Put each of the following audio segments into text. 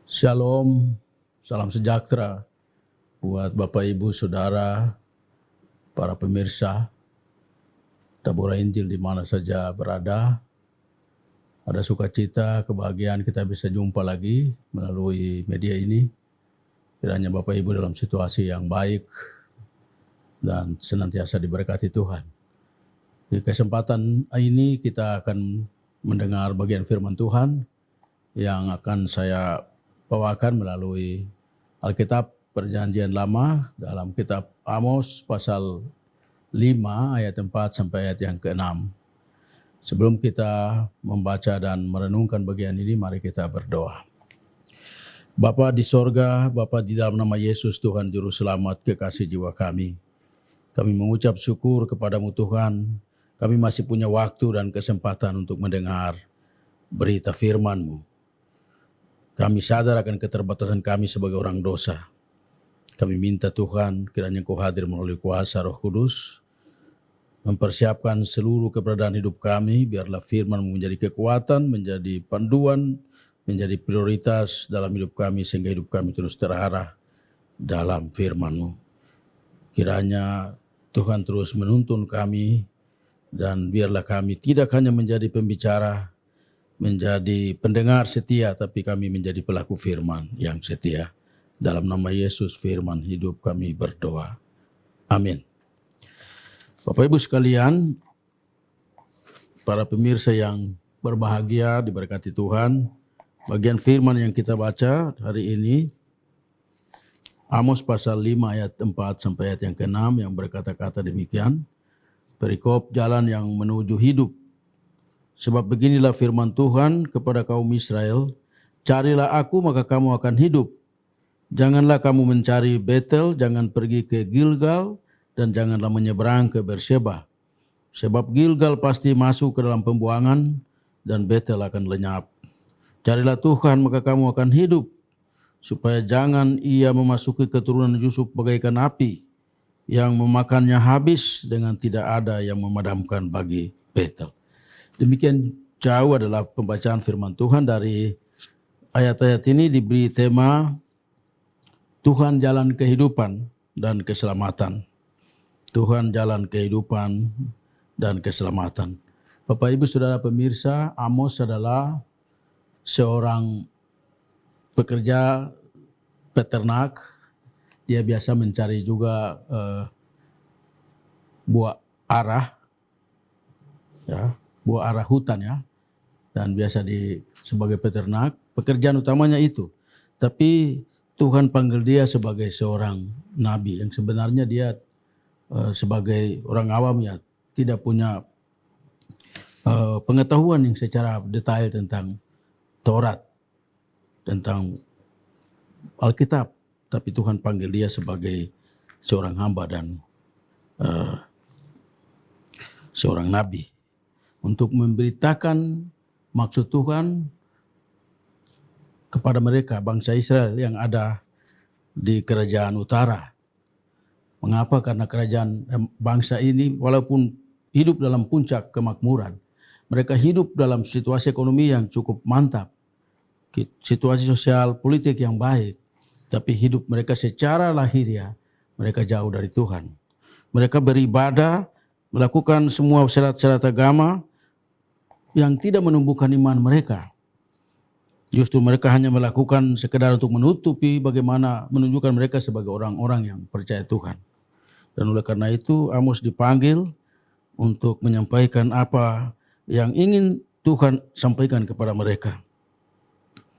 Shalom, salam sejahtera buat Bapak Ibu Saudara, para pemirsa Tabura Injil di mana saja berada. Ada sukacita, kebahagiaan kita bisa jumpa lagi melalui media ini. Kiranya Bapak Ibu dalam situasi yang baik dan senantiasa diberkati Tuhan. Di kesempatan ini kita akan mendengar bagian firman Tuhan yang akan saya bawakan melalui Alkitab Perjanjian Lama dalam kitab Amos pasal 5 ayat 4 sampai ayat yang ke-6. Sebelum kita membaca dan merenungkan bagian ini, mari kita berdoa. Bapa di sorga, Bapa di dalam nama Yesus Tuhan Juru Selamat kekasih jiwa kami. Kami mengucap syukur kepadamu Tuhan, kami masih punya waktu dan kesempatan untuk mendengar berita firman-Mu. Kami sadar akan keterbatasan kami sebagai orang dosa. Kami minta Tuhan kiranya Kau hadir melalui kuasa Roh Kudus, mempersiapkan seluruh keberadaan hidup kami, biarlah firman menjadi kekuatan, menjadi panduan, menjadi prioritas dalam hidup kami, sehingga hidup kami terus terarah dalam firman-Mu. Kiranya Tuhan terus menuntun kami, dan biarlah kami tidak hanya menjadi pembicara, menjadi pendengar setia, tapi kami menjadi pelaku firman yang setia. Dalam nama Yesus firman hidup kami berdoa. Amin. Bapak Ibu sekalian, para pemirsa yang berbahagia diberkati Tuhan, bagian firman yang kita baca hari ini, Amos pasal 5 ayat 4 sampai ayat yang ke-6 yang berkata-kata demikian, perikop jalan yang menuju hidup. Sebab beginilah firman Tuhan kepada kaum Israel, carilah aku maka kamu akan hidup. Janganlah kamu mencari Betel, jangan pergi ke Gilgal, dan janganlah menyeberang ke Beersheba. Sebab Gilgal pasti masuk ke dalam pembuangan, dan Betel akan lenyap. Carilah Tuhan maka kamu akan hidup, supaya jangan ia memasuki keturunan Yusuf bagaikan api, yang memakannya habis dengan tidak ada yang memadamkan bagi Betel. Demikian jauh adalah pembacaan firman Tuhan. Dari ayat-ayat ini diberi tema Tuhan jalan kehidupan dan keselamatan. Tuhan jalan kehidupan dan keselamatan. Bapak Ibu Saudara pemirsa, Amos adalah seorang pekerja peternak. Dia biasa mencari juga buah arah, ya, buah arah hutan ya, dan biasa sebagai peternak, pekerjaan utamanya itu. Tapi Tuhan panggil dia sebagai seorang nabi yang sebenarnya dia sebagai orang awam ya tidak punya pengetahuan yang secara detail tentang Taurat, tentang Alkitab, tapi Tuhan panggil dia sebagai seorang hamba dan seorang nabi, untuk memberitakan maksud Tuhan kepada mereka, bangsa Israel yang ada di kerajaan utara. Mengapa? Karena kerajaan bangsa ini walaupun hidup dalam puncak kemakmuran, mereka hidup dalam situasi ekonomi yang cukup mantap, situasi sosial politik yang baik, tapi hidup mereka secara lahiriah, mereka jauh dari Tuhan. Mereka beribadah, melakukan semua syarat-syarat agama yang tidak menumbuhkan iman mereka. Justru mereka hanya melakukan sekedar untuk menutupi bagaimana menunjukkan mereka sebagai orang-orang yang percaya Tuhan. Dan oleh karena itu Amos dipanggil untuk menyampaikan apa yang ingin Tuhan sampaikan kepada mereka.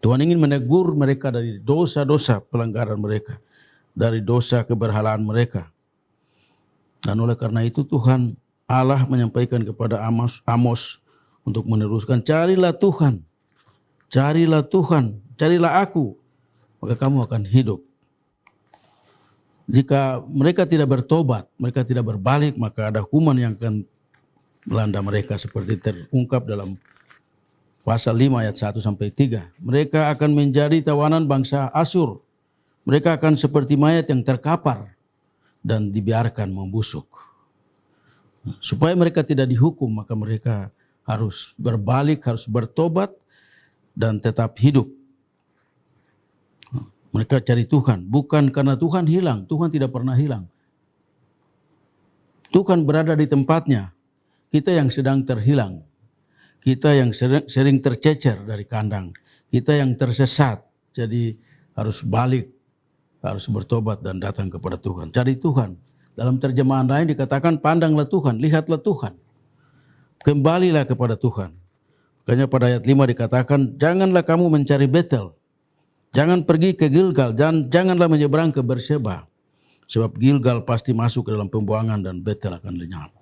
Tuhan ingin menegur mereka dari dosa-dosa pelanggaran mereka, dari dosa keberhalaan mereka. Dan oleh karena itu Tuhan Allah menyampaikan kepada Amos untuk meneruskan, carilah Tuhan, carilah Tuhan, carilah aku, maka kamu akan hidup. Jika mereka tidak bertobat, mereka tidak berbalik, maka ada hukuman yang akan melanda mereka seperti terungkap dalam pasal 5 ayat 1 sampai 3. Mereka akan menjadi tawanan bangsa Asyur. Mereka akan seperti mayat yang terkapar dan dibiarkan membusuk. Supaya mereka tidak dihukum, maka mereka harus berbalik, harus bertobat dan tetap hidup. Mereka cari Tuhan, bukan karena Tuhan hilang. Tuhan tidak pernah hilang. Tuhan berada di tempatnya. Kita yang sedang terhilang. Kita yang sering tercecer dari kandang. Kita yang tersesat. Jadi harus balik, harus bertobat dan datang kepada Tuhan. Cari Tuhan. Dalam terjemahan lain dikatakan pandanglah Tuhan, lihatlah Tuhan. Kembalilah kepada Tuhan. Makanya pada ayat 5 dikatakan, janganlah kamu mencari Betel. Jangan pergi ke Gilgal, janganlah menyeberang ke Berseba. Sebab Gilgal pasti masuk ke dalam pembuangan dan Betel akan lenyap.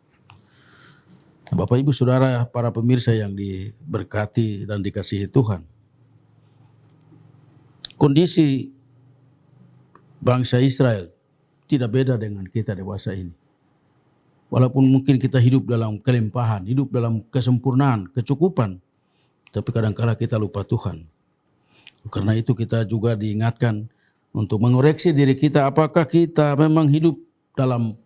Bapak Ibu Saudara, para pemirsa yang diberkati dan dikasihi Tuhan. Kondisi bangsa Israel tidak beda dengan kita dewasa ini. Walaupun mungkin kita hidup dalam kelimpahan, hidup dalam kesempurnaan, kecukupan. Tapi kadang-kala kita lupa Tuhan. Karena itu kita juga diingatkan untuk mengoreksi diri kita. Apakah kita memang hidup dalam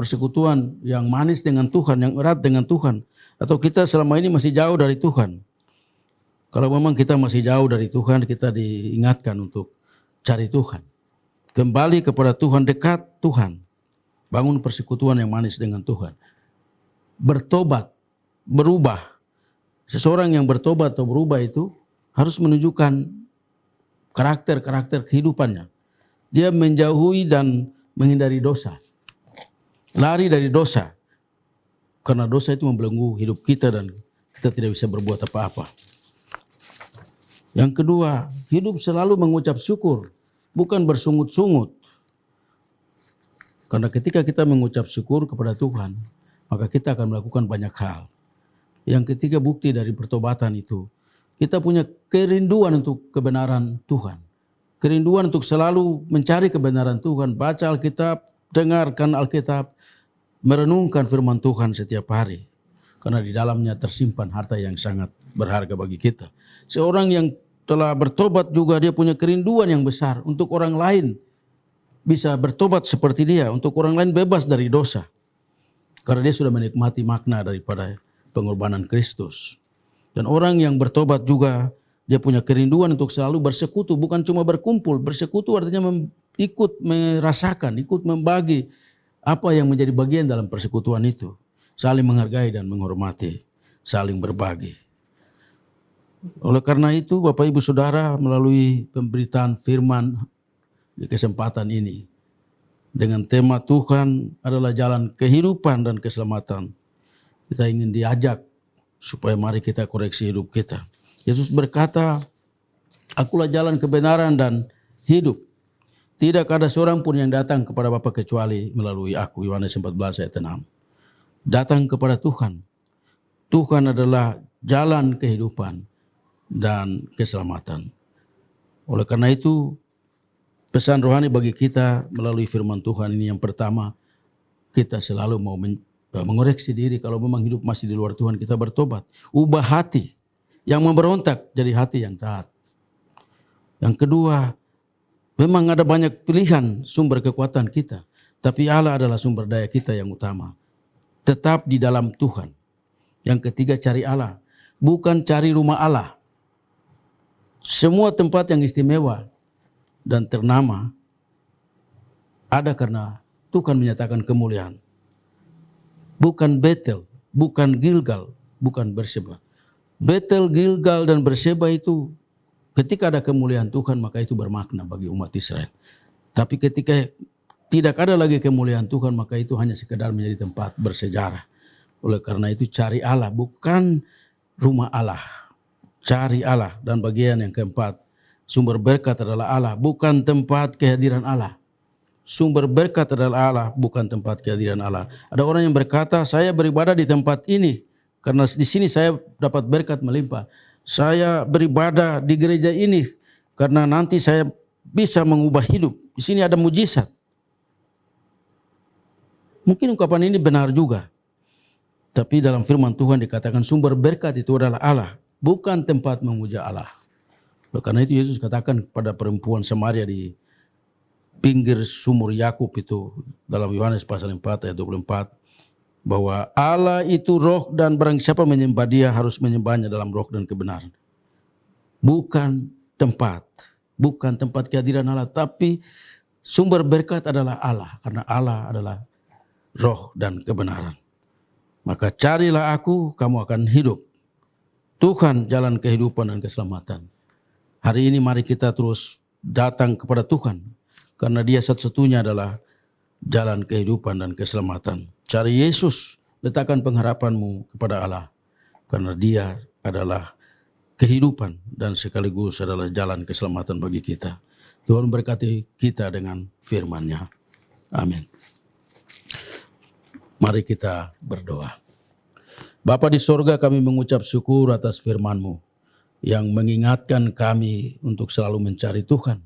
persekutuan yang manis dengan Tuhan, yang erat dengan Tuhan. Atau kita selama ini masih jauh dari Tuhan. Kalau memang kita masih jauh dari Tuhan, kita diingatkan untuk cari Tuhan. Kembali kepada Tuhan, dekat Tuhan. Bangun persekutuan yang manis dengan Tuhan. Bertobat, berubah. Seseorang yang bertobat atau berubah itu harus menunjukkan karakter-karakter kehidupannya. Dia menjauhi dan menghindari dosa. Lari dari dosa. Karena dosa itu membelenggu hidup kita dan kita tidak bisa berbuat apa-apa. Yang kedua, hidup selalu mengucap syukur. Bukan bersungut-sungut. Karena ketika kita mengucap syukur kepada Tuhan, maka kita akan melakukan banyak hal. Yang ketiga, bukti dari pertobatan itu, kita punya kerinduan untuk kebenaran Tuhan. Kerinduan untuk selalu mencari kebenaran Tuhan. Baca Alkitab, dengarkan Alkitab, merenungkan firman Tuhan setiap hari. Karena di dalamnya tersimpan harta yang sangat berharga bagi kita. Seorang yang telah bertobat juga dia punya kerinduan yang besar untuk orang lain bisa bertobat seperti dia, untuk orang lain bebas dari dosa. Karena dia sudah menikmati makna daripada pengorbanan Kristus. Dan orang yang bertobat juga dia punya kerinduan untuk selalu bersekutu, bukan cuma berkumpul. Bersekutu artinya ikut merasakan, ikut membagi apa yang menjadi bagian dalam persekutuan itu. Saling menghargai dan menghormati, saling berbagi. Oleh karena itu Bapak Ibu Saudara, melalui pemberitaan firman di kesempatan ini, dengan tema Tuhan adalah jalan kehidupan dan keselamatan, kita ingin diajak supaya mari kita koreksi hidup kita. Yesus berkata, akulah jalan kebenaran dan hidup. Tidak ada seorang pun yang datang kepada Bapa kecuali melalui aku. Yohanes 14 ayat 6. Datang kepada Tuhan. Tuhan adalah jalan kehidupan dan keselamatan. Oleh karena itu, pesan rohani bagi kita melalui firman Tuhan ini yang pertama, kita selalu mau mengoreksi diri. Kalau memang hidup masih di luar Tuhan, kita bertobat. Ubah hati yang memberontak jadi hati yang taat. Yang kedua, memang ada banyak pilihan sumber kekuatan kita. Tapi Allah adalah sumber daya kita yang utama. Tetap di dalam Tuhan. Yang ketiga, cari Allah. Bukan cari rumah Allah. Semua tempat yang istimewa dan ternama ada karena Tuhan menyatakan kemuliaan. Bukan Betel, bukan Gilgal, bukan Berseba. Betel, Gilgal, dan Berseba itu ketika ada kemuliaan Tuhan maka itu bermakna bagi umat Israel. Tapi ketika tidak ada lagi kemuliaan Tuhan maka itu hanya sekedar menjadi tempat bersejarah. Oleh karena itu cari Allah, bukan rumah Allah. Cari Allah. Dan bagian yang keempat, sumber berkat adalah Allah, bukan tempat kehadiran Allah. Sumber berkat adalah Allah, bukan tempat kehadiran Allah. Ada orang yang berkata, saya beribadah di tempat ini karena di sini saya dapat berkat melimpah. Saya beribadah di gereja ini karena nanti saya bisa mengubah hidup. Di sini ada mujizat. Mungkin ungkapan ini benar juga. Tapi dalam firman Tuhan dikatakan sumber berkat itu adalah Allah, bukan tempat memuja Allah. Oleh karena itu Yesus katakan kepada perempuan Samaria di pinggir sumur Yakub itu dalam Yohanes pasal 4 ayat 24 bahwa Allah itu roh dan barang siapa menyembah dia harus menyembahnya dalam roh dan kebenaran. Bukan tempat. bukan tempat kehadiran Allah, tapi sumber berkat adalah Allah, karena Allah adalah roh dan kebenaran. Maka carilah aku, kamu akan hidup. Tuhan jalan kehidupan dan keselamatan. Hari ini mari kita terus datang kepada Tuhan, karena Dia satu-satunya adalah jalan kehidupan dan keselamatan. Cari Yesus, letakkan pengharapanmu kepada Allah, karena Dia adalah kehidupan dan sekaligus adalah jalan keselamatan bagi kita. Tuhan berkati kita dengan firman-Nya. Amin. Mari kita berdoa. Bapa di sorga, kami mengucap syukur atas firman-Mu yang mengingatkan kami untuk selalu mencari Tuhan.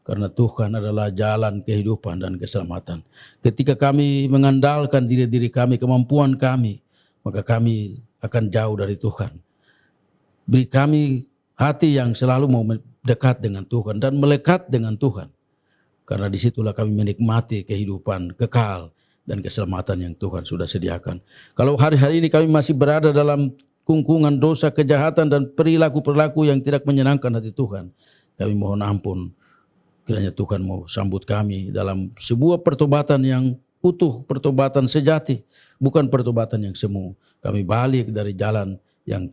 Karena Tuhan adalah jalan kehidupan dan keselamatan. Ketika kami mengandalkan diri-diri kami, kemampuan kami, maka kami akan jauh dari Tuhan. Beri kami hati yang selalu mau dekat dengan Tuhan dan melekat dengan Tuhan. Karena disitulah kami menikmati kehidupan kekal dan keselamatan yang Tuhan sudah sediakan. Kalau hari-hari ini kami masih berada dalam kungkungan dosa, kejahatan, dan perilaku-perilaku yang tidak menyenangkan hati Tuhan, kami mohon ampun. Kiranya Tuhan mau sambut kami dalam sebuah pertobatan yang utuh, pertobatan sejati, bukan pertobatan yang semu. Kami balik dari jalan yang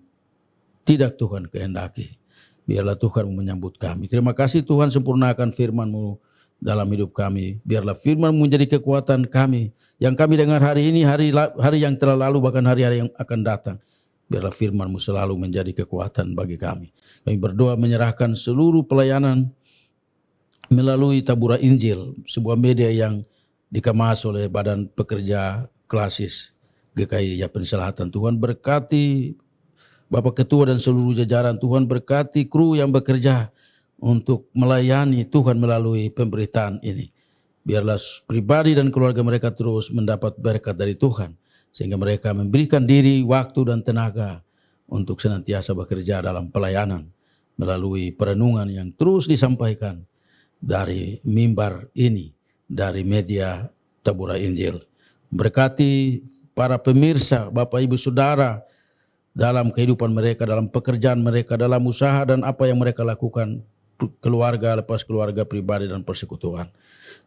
tidak Tuhan kehendaki. Biarlah Tuhan menyambut kami. Terima kasih Tuhan, sempurnakan firman-Mu dalam hidup kami. Biarlah firman-Mu menjadi kekuatan kami. Yang kami dengar hari ini, hari yang telah lalu, bahkan hari-hari yang akan datang. Biarlah firman-Mu selalu menjadi kekuatan bagi kami. Kami berdoa menyerahkan seluruh pelayanan melalui Tabura Injil, sebuah media yang dikemas oleh Badan Pekerja Klasis GKI Yapen Selatan. Tuhan berkati Bapak Ketua dan seluruh jajaran. Tuhan berkati kru yang bekerja untuk melayani Tuhan melalui pemberitaan ini. Biarlah pribadi dan keluarga mereka terus mendapat berkat dari Tuhan, sehingga mereka memberikan diri, waktu, dan tenaga untuk senantiasa bekerja dalam pelayanan melalui perenungan yang terus disampaikan dari mimbar ini, dari media Tabura Injil. Berkati para pemirsa, Bapak Ibu Saudara, dalam kehidupan mereka, dalam pekerjaan mereka, dalam usaha dan apa yang mereka lakukan, keluarga lepas keluarga, pribadi dan persekutuan.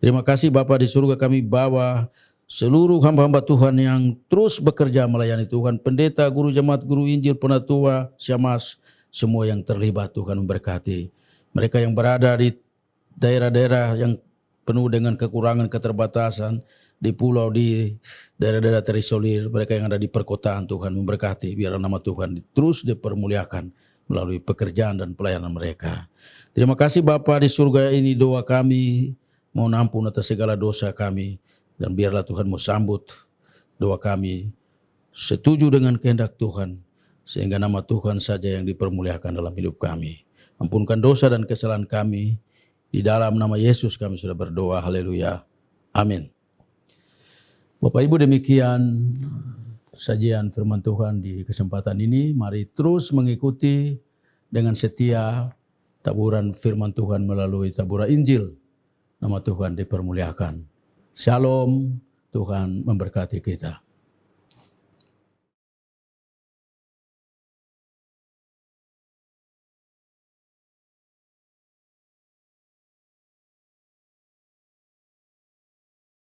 Terima kasih Bapa di surga, kami bawa seluruh hamba-hamba Tuhan yang terus bekerja melayani Tuhan, pendeta, guru jemaat, guru Injil, penatua, syamaz, semua yang terlibat. Tuhan memberkati mereka yang berada di daerah-daerah yang penuh dengan kekurangan, keterbatasan, di pulau, di daerah-daerah terisolir, mereka yang ada di perkotaan. Tuhan memberkati, biar nama Tuhan terus dipermuliakan melalui pekerjaan dan pelayanan mereka. Terima kasih Bapa di surga, ini doa kami, mohon ampun atas segala dosa kami, dan biarlah Tuhan mau sambut doa kami setuju dengan kehendak Tuhan, sehingga nama Tuhan saja yang dipermuliakan dalam hidup kami. Ampunkan dosa dan kesalahan kami, di dalam nama Yesus kami sudah berdoa, haleluya, amin. Bapak Ibu, demikian sajian firman Tuhan di kesempatan ini. Mari terus mengikuti dengan setia taburan firman Tuhan melalui Tabura Injil. Nama Tuhan dipermuliakan. Shalom, Tuhan memberkati kita.